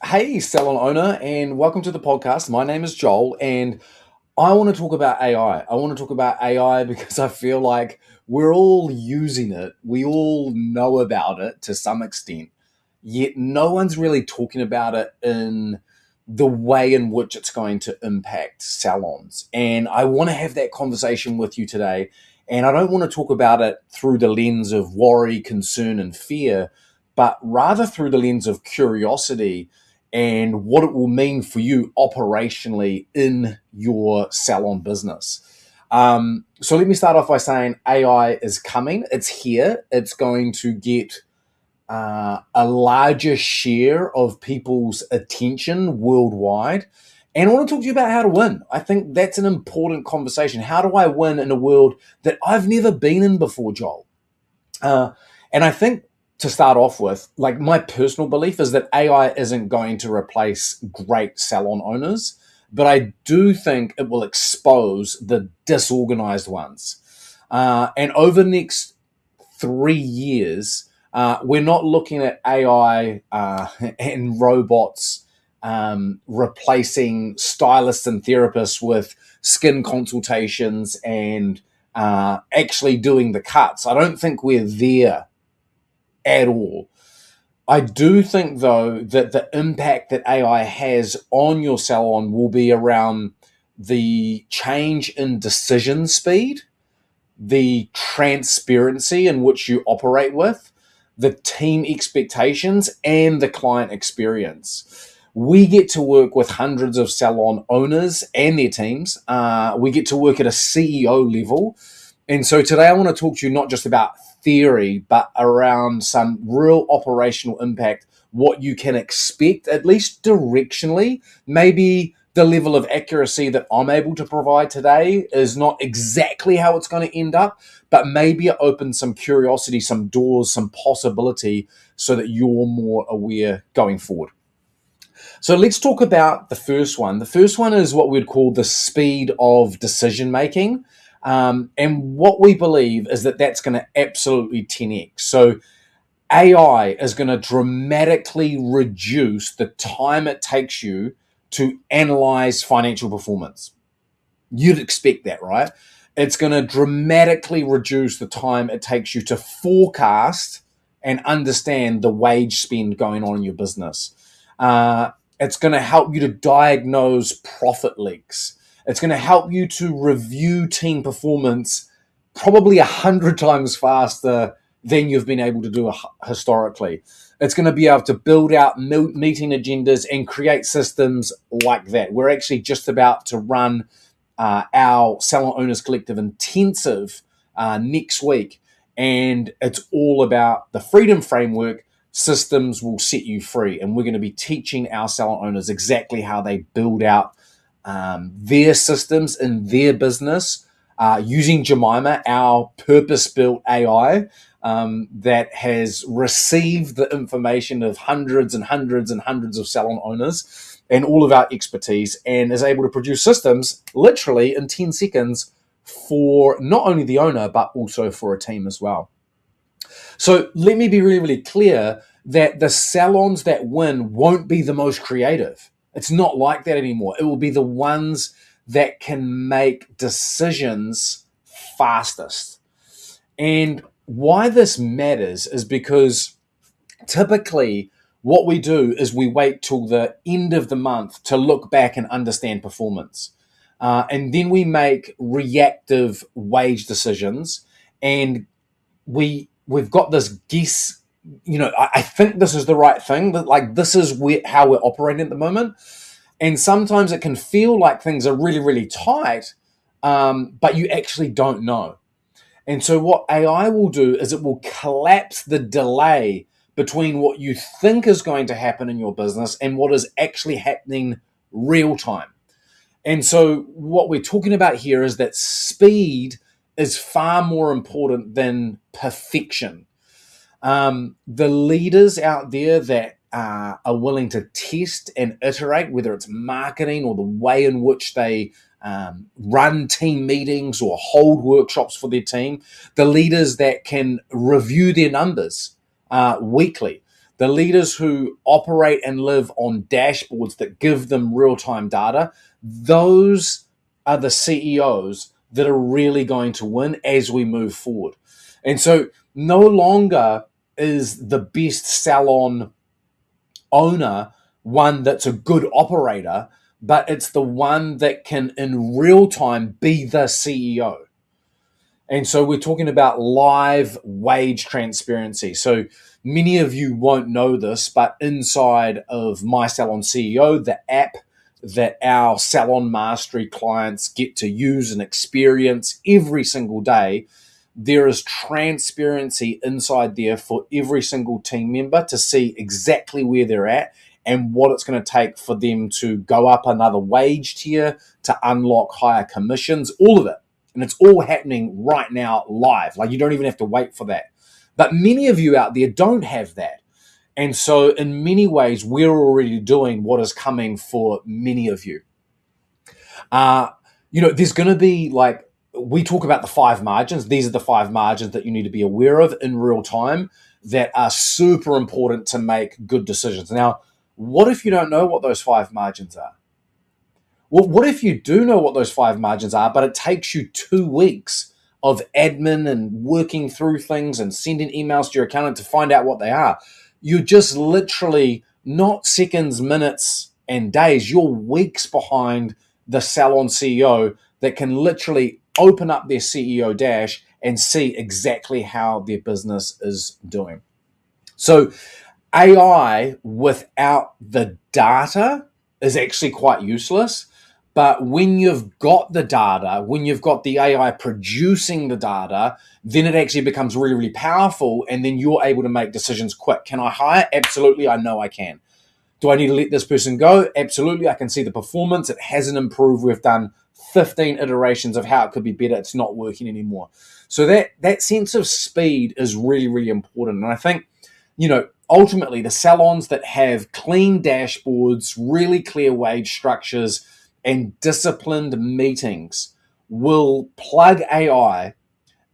Hey, Salon owner, and welcome to the podcast. My name is Joel, and I want to talk about AI. I want to talk about AI because I feel like we're all using it. We all know about it to some extent, yet no one's really talking about it in the way in which it's going to impact salons. And I want to have that conversation with you today. And I don't want to talk about it through the lens of worry, concern, and fear, but rather through the lens of curiosity and what it will mean for you operationally in your salon business. So let me start off by saying AI is coming. It's here. It's going to get a larger share of people's attention worldwide. And I want to talk to you about how to win. I think that's an important conversation. How do I win in a world that I've never been in before, Joel? And I think to start off with, like my personal belief is that AI isn't going to replace great salon owners, but I do think it will expose the disorganized ones. And over the next 3 years, we're not looking at AI and robots replacing stylists and therapists with skin consultations and actually doing the cuts. I don't think we're there at all. I do think, though, that the impact that AI has on your salon will be around the change in decision speed, the transparency in which you operate with, the team expectations, and the client experience. We get to work with hundreds of salon owners and their teams. We get to work at a CEO level. And so today I want to talk to you not just about theory, but around some real operational impact, what you can expect, at least directionally. Maybe the level of accuracy that I'm able to provide today is not exactly how it's going to end up, but maybe it opens some curiosity, some doors, some possibility so that you're more aware going forward. So let's talk about the first one. The first one is what we'd call the speed of decision making. And what we believe is that that's going to absolutely 10x. So AI is going to dramatically reduce the time it takes you to analyze financial performance. You'd expect that, right? It's going to dramatically reduce the time it takes you to forecast and understand the wage spend going on in your business. It's going to help you to diagnose profit leaks. It's going to help you to review team performance probably 100 times faster than you've been able to do historically. It's going to be able to build out meeting agendas and create systems like that. We're actually just about to run our Salon Owners Collective Intensive next week. And it's all about the Freedom Framework. Systems will set you free. And we're going to be teaching our salon owners exactly how they build out their systems in their business using Jemima, our purpose-built AI that has received the information of hundreds and hundreds and hundreds of salon owners and all of our expertise and is able to produce systems literally in 10 seconds for not only the owner, but also for a team as well. So let me be really, really clear that the salons that win won't be the most creative. It's not like that anymore. It will be the ones that can make decisions fastest. And why this matters is because typically what we do is we wait till the end of the month to look back and understand performance. And then we make reactive wage decisions and we've got this guess, I think this is the right thing, that like this is how we're operating at the moment. And sometimes it can feel like things are really, really tight, but you actually don't know. And so what AI will do is it will collapse the delay between what you think is going to happen in your business and what is actually happening real time. And so what we're talking about here is that speed is far more important than perfection. The leaders out there that are willing to test and iterate, whether it's marketing or the way in which they run team meetings or hold workshops for their team, the leaders that can review their numbers weekly, the leaders who operate and live on dashboards that give them real-time data, those are the CEOs that are really going to win as we move forward. And so no longer is the best salon owner one that's a good operator, but it's the one that can in real time be the CEO. And so we're talking about live wage transparency. So many of you won't know this, but inside of My Salon CEO, the app that our Salon Mastery clients get to use and experience every single day, there is transparency inside there for every single team member to see exactly where they're at and what it's going to take for them to go up another wage tier, to unlock higher commissions, all of it. And it's all happening right now live. Like, you don't even have to wait for that. But many of you out there don't have that. And so in many ways, we're already doing what is coming for many of you. There's going to be, like, we talk about the 5 margins. These are the 5 margins that you need to be aware of in real time that are super important to make good decisions. Now, what if you don't know what those 5 margins are? Well, what if you do know what those 5 margins are, but it takes you 2 weeks of admin and working through things and sending emails to your accountant to find out what they are? You're just literally not seconds, minutes, and days. You're weeks behind the salon CEO that can literally open up their CEO dash and see exactly how their business is doing. So AI without the data is actually quite useless. But when you've got the data, when you've got the AI producing the data, then it actually becomes really, really powerful. And then you're able to make decisions quick. Can I hire? Absolutely. I know I can. Do I need to let this person go? Absolutely. I can see the performance. It hasn't improved. We've done 15 iterations of how it could be better. It's not working anymore. So that sense of speed is really, really important. And I think, ultimately the salons that have clean dashboards, really clear wage structures, and disciplined meetings will plug AI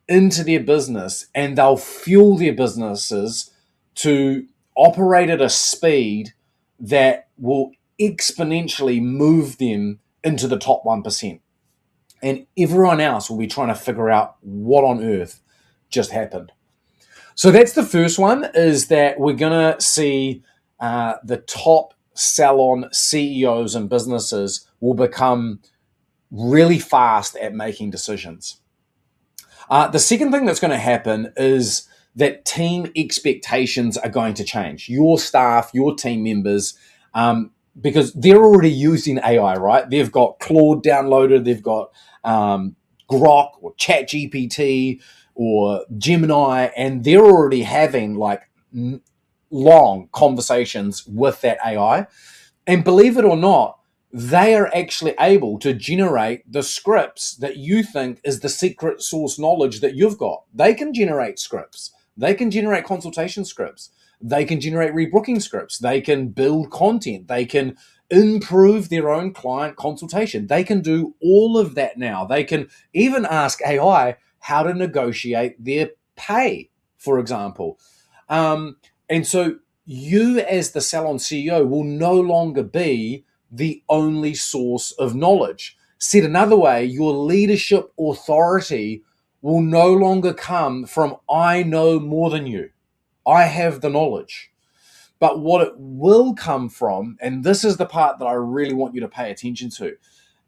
into their business, and they'll fuel their businesses to operate at a speed that will exponentially move them into the top 1%. And everyone else will be trying to figure out what on earth just happened. So that's the first one, is that we're going to see the top salon CEOs and businesses will become really fast at making decisions. The second thing that's going to happen is that team expectations are going to change. Your staff, your team members, because they're already using AI, right? They've got Claude downloaded, they've got Grok or ChatGPT or Gemini, and they're already having like long conversations with that AI. And believe it or not, they are actually able to generate the scripts that you think is the secret source knowledge that you've got. They can generate scripts. They can generate consultation scripts. They can generate rebooking scripts. They can build content. They can improve their own client consultation. They can do all of that now. They can even ask AI how to negotiate their pay, for example. And so you as the salon CEO will no longer be the only source of knowledge. Said another way, your leadership authority will no longer come from I know more than you. I have the knowledge. But what it will come from, and this is the part that I really want you to pay attention to,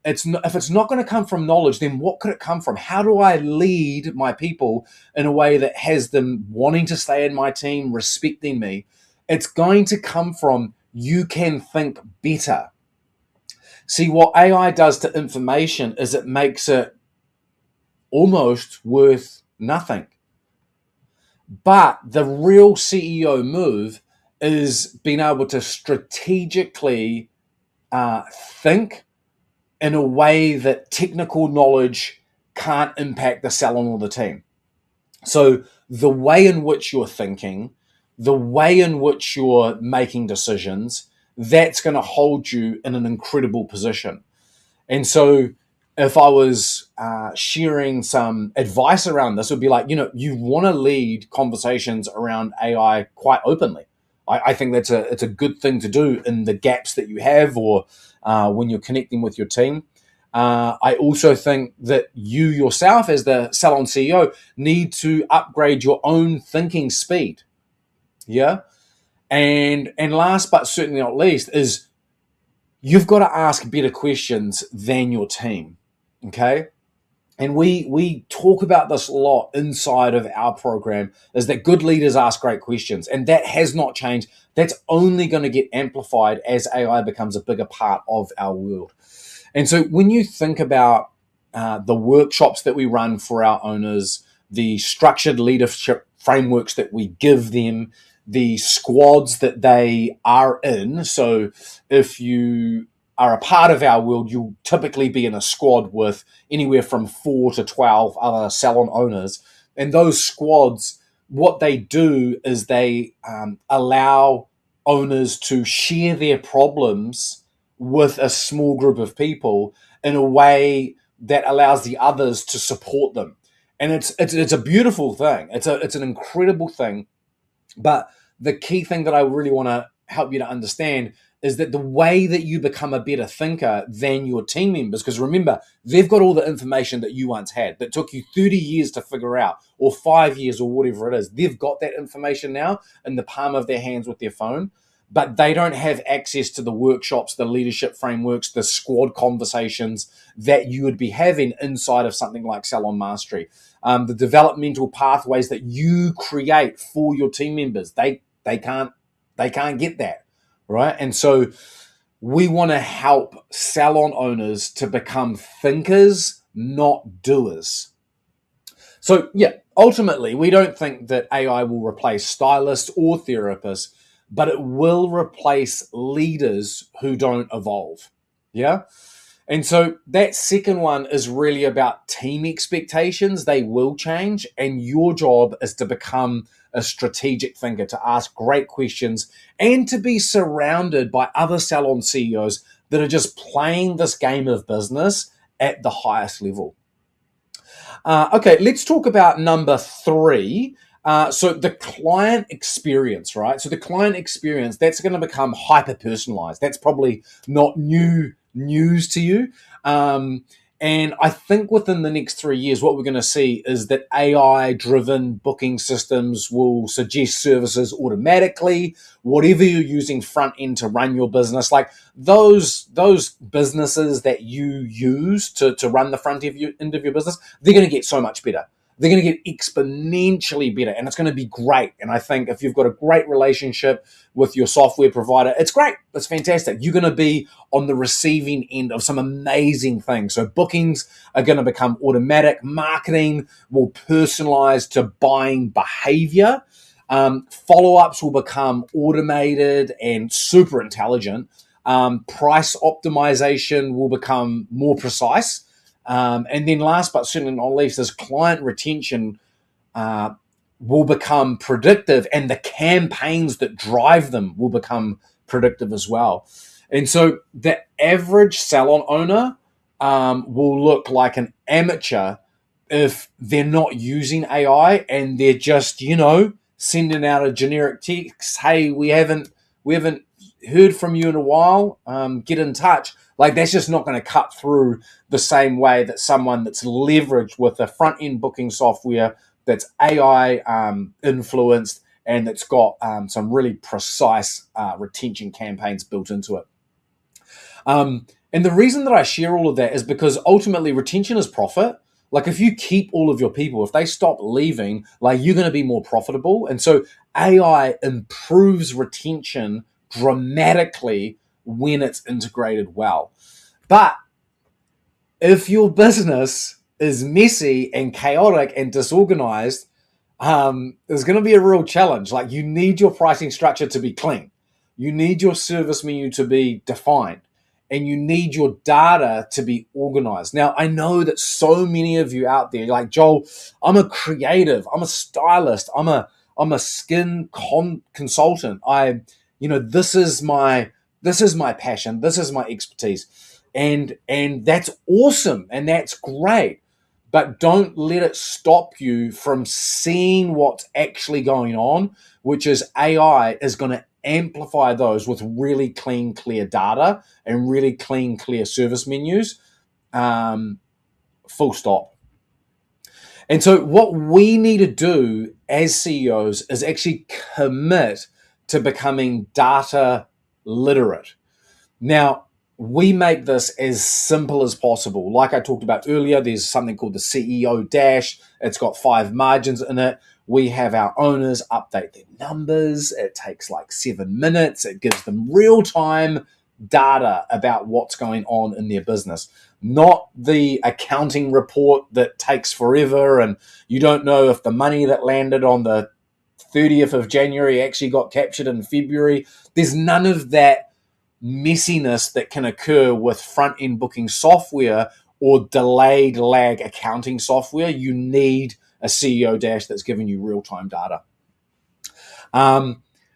if it's not going to come from knowledge, then what could it come from? How do I lead my people in a way that has them wanting to stay in my team, respecting me? It's going to come from you can think better. See, what AI does to information is it makes it almost worth nothing. But the real CEO move is being able to strategically think in a way that technical knowledge can't impact the salon or the team. So the way in which you're thinking, the way in which you're making decisions, that's going to hold you in an incredible position. And so if I was sharing some advice around this, it would be like, you want to lead conversations around AI quite openly. I think it's a good thing to do in the gaps that you have, or when you're connecting with your team. I also think that you yourself, as the Salon CEO, need to upgrade your own thinking speed. Yeah. And last but certainly not least is you've got to ask better questions than your team. Okay. And we talk about this a lot inside of our program, is that good leaders ask great questions. And that has not changed. That's only going to get amplified as AI becomes a bigger part of our world. And so when you think about the workshops that we run for our owners, the structured leadership frameworks that we give them, the squads that they are in. So if you are a part of our world, you'll typically be in a squad with anywhere from 4 to 12 other salon owners. And those squads, what they do is they allow owners to share their problems with a small group of people in a way that allows the others to support them. And it's a beautiful thing. It's an incredible thing. But the key thing that I really want to help you to understand is that the way that you become a better thinker than your team members, because remember, they've got all the information that you once had that took you 30 years to figure out, or 5 years, or whatever it is. They've got that information now in the palm of their hands with their phone, but they don't have access to the workshops, the leadership frameworks, the squad conversations that you would be having inside of something like Salon Mastery. The developmental pathways that you create for your team members, they can't get that, right? And so we want to help salon owners to become thinkers, not doers. So yeah, ultimately, we don't think that AI will replace stylists or therapists, but it will replace leaders who don't evolve. Yeah. And so that second one is really about team expectations. They will change, and your job is to become a strategic thinker, to ask great questions, and to be surrounded by other salon CEOs that are just playing this game of business at the highest level. Okay, let's talk about number 3. So the client experience, right? So the client experience, that's going to become hyper personalized. That's probably not news to you. And I think within the next 3 years, what we're going to see is that AI-driven booking systems will suggest services automatically. Whatever you're using front end to run your business, like those businesses that you use to run the front end of your business, they're going to get so much better. They're going to get exponentially better, and it's going to be great. And I think if you've got a great relationship with your software provider, it's great. It's fantastic. You're going to be on the receiving end of some amazing things. So bookings are going to become automatic. Marketing will personalize to buying behavior. Follow-ups will become automated and super intelligent. Price optimization will become more precise. And then last but certainly not least is client retention will become predictive, and the campaigns that drive them will become predictive as well. And so the average salon owner will look like an amateur if they're not using AI and they're just, sending out a generic text. Hey, we haven't heard from you in a while. Get in touch. Like, that's just not going to cut through the same way that someone that's leveraged with a front end booking software that's AI influenced and that's got some really precise retention campaigns built into it. And the reason that I share all of that is because ultimately retention is profit. Like, if you keep all of your people, if they stop leaving, like, you're going to be more profitable. And so AI improves retention dramatically when it's integrated well. But if your business is messy and chaotic and disorganized, there's going to be a real challenge. Like, you need your pricing structure to be clean. You need your service menu to be defined. And you need your data to be organized. Now, I know that so many of you out there, like, Joel, I'm a creative, I'm a stylist, I'm a skin consultant. This is my passion, this is my expertise. And that's awesome and that's great. But don't let it stop you from seeing what's actually going on, which is AI is going to amplify those with really clean, clear data and really clean, clear service menus. Full stop. And so what we need to do as CEOs is actually commit to becoming data literate. Now, we make this as simple as possible. Like I talked about earlier, there's something called the CEO Dash. It's got 5 margins in it. We have our owners update their numbers. It takes like 7 minutes. It gives them real-time data about what's going on in their business, not the accounting report that takes forever and you don't know if the money that landed on the 30th of January actually got captured in February. There's none of that messiness that can occur with front-end booking software or delayed lag accounting software. You need a CEO Dash that's giving you real-time data.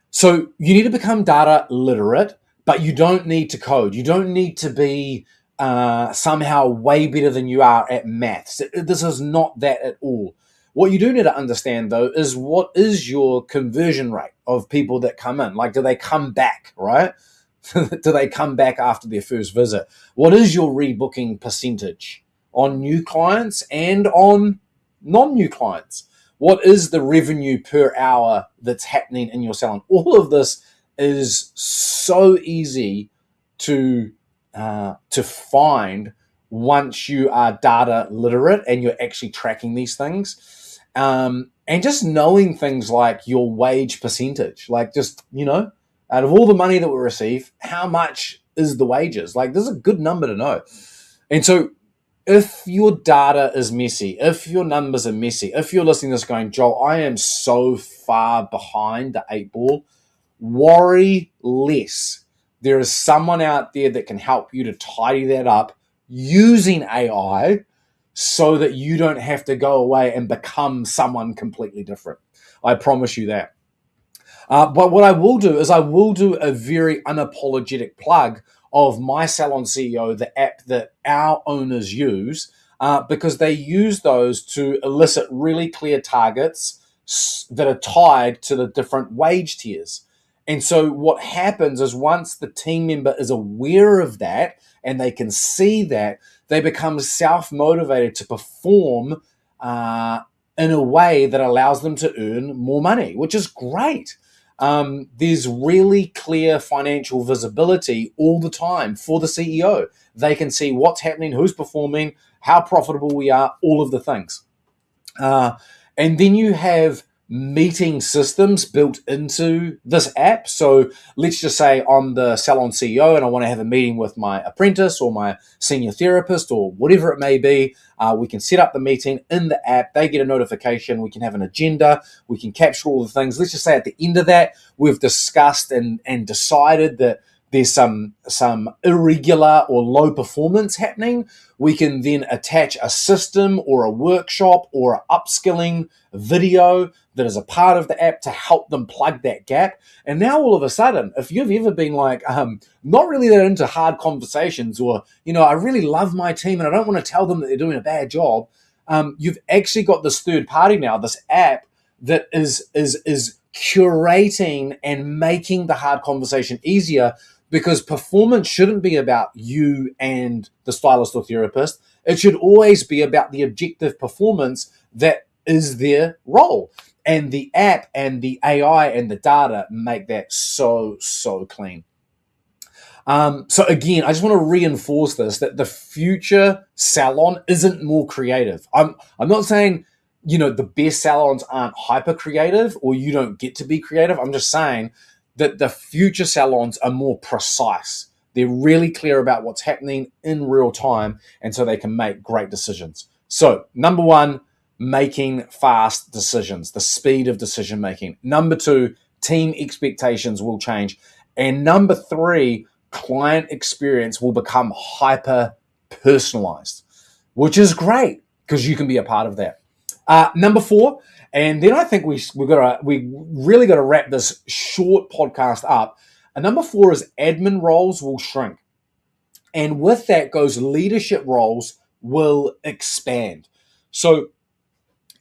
So you need to become data literate, but you don't need to code. You don't need to be somehow way better than you are at maths. This is not that at all. What you do need to understand, though, is what is your conversion rate of people that come in? Like, do they come back, right? Do they come back after their first visit? What is your rebooking percentage on new clients and on non-new clients? What is the revenue per hour that's happening in your salon? All of this is so easy to find once you are data literate and you're actually tracking these things. And just knowing things like your wage percentage, like just, out of all the money that we receive, how much is the wages? Like, this is a good number to know. And so if your data is messy, if your numbers are messy, if you're listening to this going, Joel, I am so far behind the 8 ball, worry less. There is someone out there that can help you to tidy that up using AI so that you don't have to go away and become someone completely different. I promise you that. But what I will do is I will do a very unapologetic plug of My Salon CEO, the app that our owners use, because they use those to elicit really clear targets that are tied to the different wage tiers. And so what happens is once the team member is aware of that and they can see that, they become self-motivated to perform in a way that allows them to earn more money, which is great. There's really clear financial visibility all the time for the CEO. They can see what's happening, who's performing, how profitable we are, all of the things. And then you have meeting systems built into this app. So let's just say I'm the salon CEO and I want to have a meeting with my apprentice or my senior therapist or whatever it may be. We can set up the meeting in the app. They get a notification. We can have an agenda. We can capture all the things. Let's just say at the end of that, we've discussed and decided that there's some irregular or low performance happening. We can then attach a system or a workshop or an upskilling video that is a part of the app to help them plug that gap. And now all of a sudden, if you've ever been like, not really that into hard conversations or, I really love my team and I don't want to tell them that they're doing a bad job, you've actually got this third party now, this app that is curating and making the hard conversation easier, because performance shouldn't be about you and the stylist or therapist. It should always be about the objective performance that is their role. And the app and the AI and the data make that so clean. So again, I just want to reinforce this, that the future salon isn't more creative. I'm not saying, the best salons aren't hyper creative or you don't get to be creative. I'm just saying that the future salons are more precise. They're really clear about what's happening in real time, and so they can make great decisions. So, number 1, making fast decisions, the speed of decision making. Number 2, team expectations will change. And number 3, client experience will become hyper personalized, which is great because you can be a part of that. Number 4, and then I think we really got to wrap this short podcast up. Number 4 is admin roles will shrink. And with that goes leadership roles will expand. So,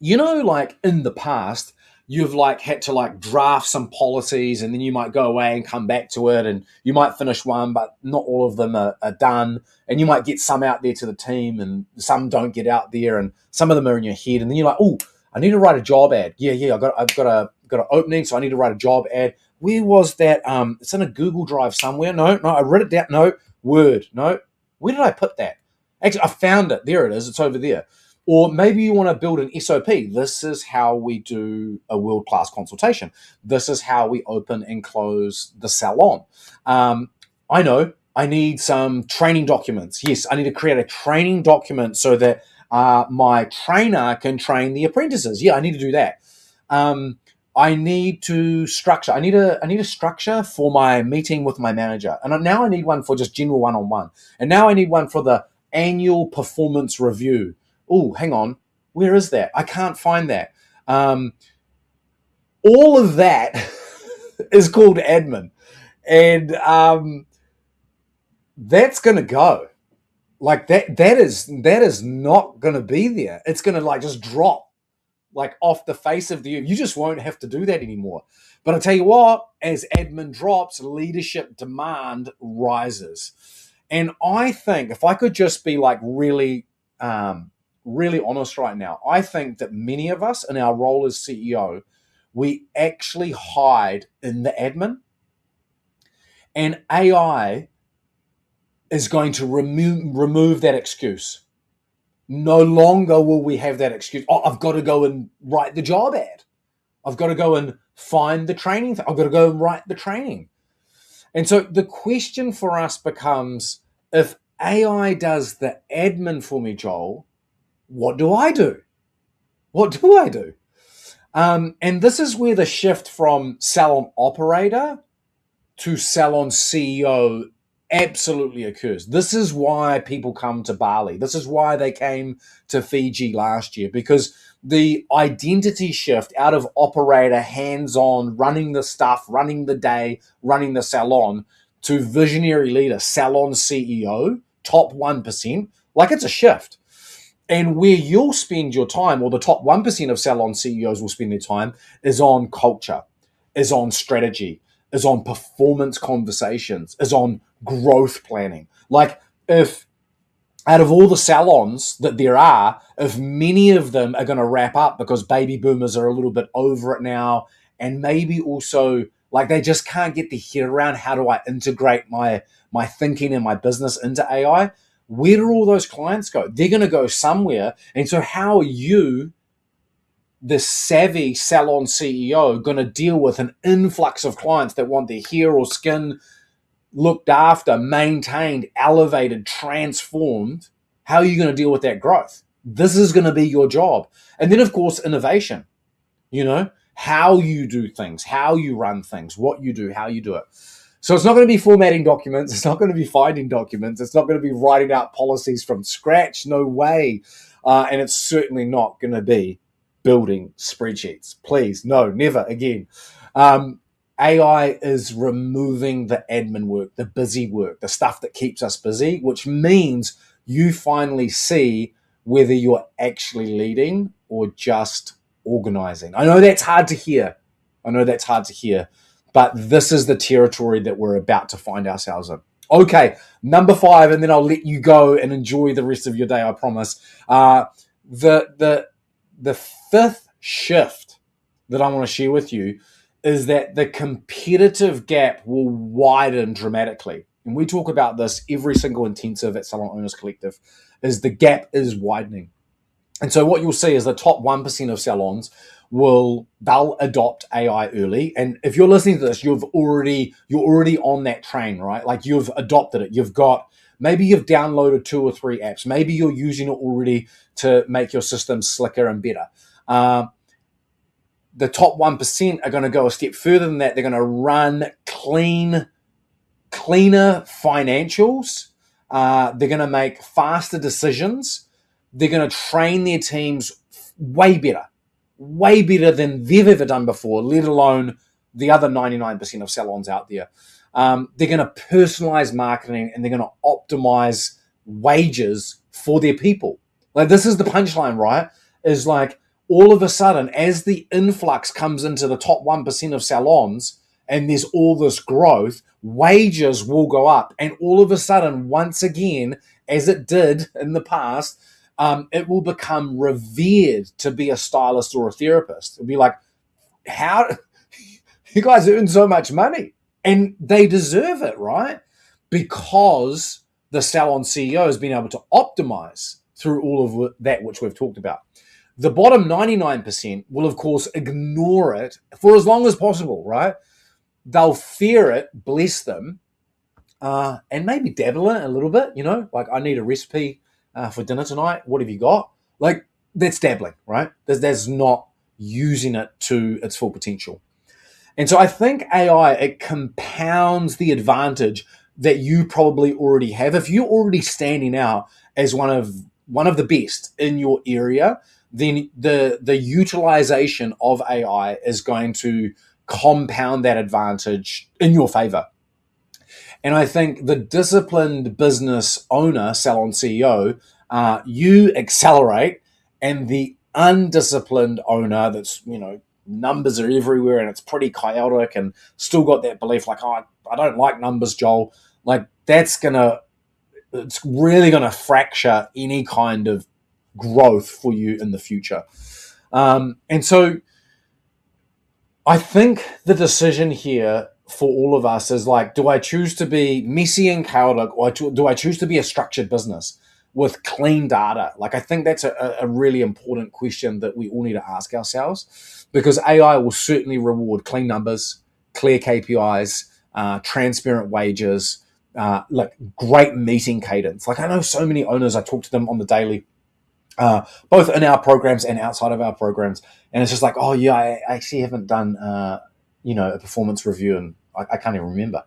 like in the past, you've like had to like draft some policies, and then you might go away and come back to it, and you might finish one, but not all of them are done. And you might get some out there to the team, and some don't get out there, and some of them are in your head. And then you're like, oh, I need to write a job ad. Yeah, I've got an opening, so I need to write a job ad. Where was that? It's in a Google Drive somewhere. No, I read it down. No, Word. No, where did I put that? Actually, I found it. There it is. It's over there. Or maybe you want to build an SOP. This is how we do a world-class consultation. This is how we open and close the salon. I know I need some training documents. Yes, I need to create a training document so that my trainer can train the apprentices. Yeah, I need to do that. I need to structure. I need a structure for my meeting with my manager. And now I need one for just general one-on-one. And now I need one for the annual performance review. Oh, hang on. Where is that? I can't find that. All of that is called admin. And that's going to go. Like that is not going to be there. It's going to like just drop like off the face of the earth. You just won't have to do that anymore. But I tell you what, as admin drops, leadership demand rises. And I think if I could just be like really honest right now, I think that many of us in our role as CEO, we actually hide in the admin, and AI is going to remove that excuse. No longer will we have that excuse. Oh, I've got to go and write the job ad. I've got to go and find the training. I've got to go and write the training. And so the question for us becomes, if AI does the admin for me, Joel, what do I do? What do I do? And this is where the shift from salon operator to salon CEO absolutely occurs. This is why people come to Bali. This is why they came to Fiji last year, because the identity shift out of operator, hands-on, running the stuff, running the day, running the salon, to visionary leader, salon CEO, top 1%, like it's a shift. And where you'll spend your time, or the top 1% of salon CEOs will spend their time, is on culture, is on strategy, is on performance conversations, is on growth planning. Like, if out of all the salons that there are, if many of them are going to wrap up because baby boomers are a little bit over it now, and maybe also like they just can't get their head around how do I integrate my thinking and my business into AI, where do all those clients go? They're going to go somewhere. And so how are you, the savvy salon CEO, going to deal with an influx of clients that want their hair or skin looked after, maintained, elevated, transformed? How are you going to deal with that growth? This is going to be your job. And then, of course, innovation, how you do things, how you run things, what you do, how you do it. So it's not going to be formatting documents. It's not going to be finding documents. It's not going to be writing out policies from scratch. No way. And it's certainly not going to be building spreadsheets. Please, no, never again. AI is removing the admin work, the busy work, the stuff that keeps us busy, which means you finally see whether you're actually leading or just organizing. I know that's hard to hear. But this is the territory that we're about to find ourselves in. Okay, number 5, and then I'll let you go and enjoy the rest of your day, I promise. The fifth shift that I want to share with you is that the competitive gap will widen dramatically. And we talk about this every single intensive at Salon Owners Collective, is the gap is widening. And so what you'll see is the top 1% of salons they'll adopt AI early. And if you're listening to this, you're already on that train, right? Like you've adopted it. Maybe you've downloaded 2 or 3 apps. Maybe you're using it already to make your system slicker and better. The top 1% are going to go a step further than that. They're going to run cleaner financials. They're going to make faster decisions. They're going to train their teams way better than they've ever done before, let alone the other 99% of salons out there. They're going to personalize marketing, and they're going to optimize wages for their people. Like, this is the punchline, right? Is like, all of a sudden, as the influx comes into the top 1% of salons and there's all this growth, wages will go up. And all of a sudden, once again, as it did in the past, it will become revered to be a stylist or a therapist. It'll be like, how you guys earn so much money? And they deserve it, right? Because the salon CEO has been able to optimize through all of that which we've talked about. The bottom 99% will, of course, ignore it for as long as possible, right? They'll fear it, bless them, and maybe dabble in it a little bit, like, I need a recipe for dinner tonight. What have you got? Like, that's dabbling, right? That's not using it to its full potential. And so I think AI, it compounds the advantage that you probably already have. If you're already standing out as one of the best in your area, then the utilization of AI is going to compound that advantage in your favor. And I think the disciplined business owner, salon CEO, you accelerate, and the undisciplined owner that's, numbers are everywhere and it's pretty chaotic and still got that belief like, oh, I don't like numbers, Joel. Like, it's really going to fracture any kind of growth for you in the future. And so I think the decision here for all of us is like, do I choose to be messy and chaotic, or do I choose to be a structured business with clean data? Like, I think that's a really important question that we all need to ask ourselves, because AI will certainly reward clean numbers, clear KPIs, transparent wages, like great meeting cadence. Like, I know so many owners, I talk to them on the daily, both in our programs and outside of our programs. And it's just like, oh yeah, I actually haven't done, a performance review, and I can't even remember.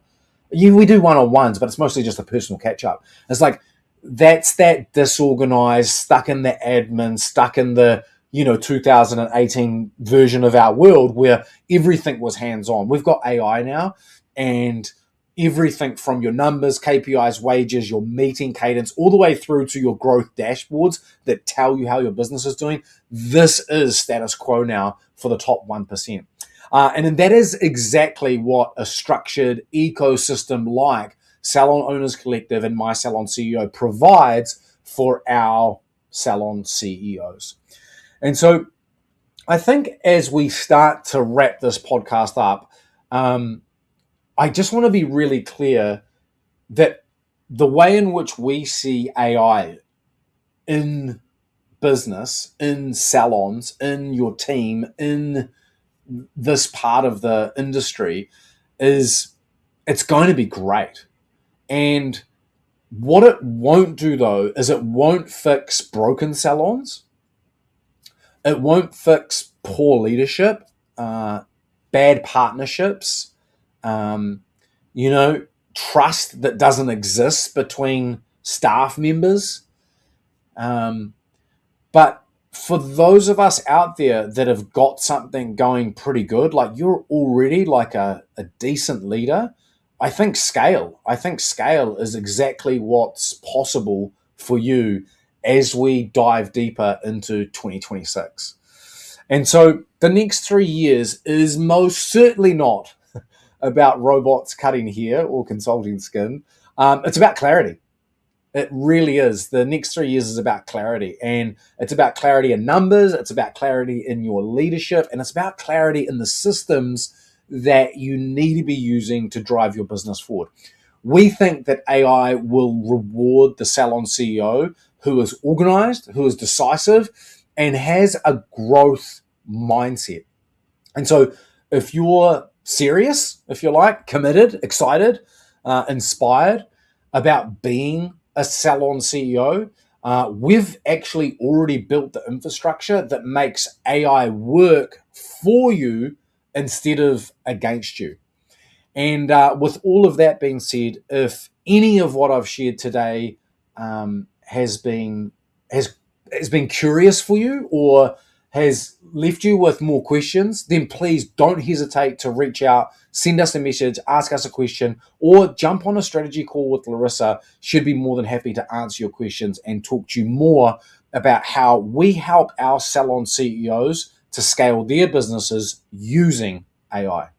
We do one-on-ones, but it's mostly just a personal catch-up. It's like, that's that disorganized, stuck in the admin, stuck in the, 2018 version of our world where everything was hands-on. We've got AI now, and everything from your numbers, KPIs, wages, your meeting cadence, all the way through to your growth dashboards that tell you how your business is doing. This is status quo now for the top 1%. And that is exactly what a structured ecosystem like Salon Owners Collective and My Salon CEO provides for our salon CEOs. And so I think as we start to wrap this podcast up, I just want to be really clear that the way in which we see AI in business, in salons, in your team, in this part of the industry, is it's going to be great. And what it won't do, though, is it won't fix broken salons. It won't fix poor leadership, bad partnerships, trust that doesn't exist between staff members. But for those of us out there that have got something going pretty good, like you're already like a decent leader, I think scale is exactly what's possible for you as we dive deeper into 2026. And so the next 3 years is most certainly not about robots cutting hair or consulting skin. It's about clarity. It really is. The next 3 years is about clarity, and it's about clarity in numbers. It's about clarity in your leadership, and it's about clarity in the systems that you need to be using to drive your business forward. We think that AI will reward the salon CEO who is organized, who is decisive, and has a growth mindset. And so if you're serious, if you're like committed, excited, inspired about being a salon CEO, we've actually already built the infrastructure that makes AI work for you instead of against you. And with all of that being said, if any of what I've shared today has been curious for you, or has left you with more questions, then please don't hesitate to reach out, send us a message, ask us a question, or jump on a strategy call with Larissa. She'd be more than happy to answer your questions and talk to you more about how we help our salon CEOs to scale their businesses using AI.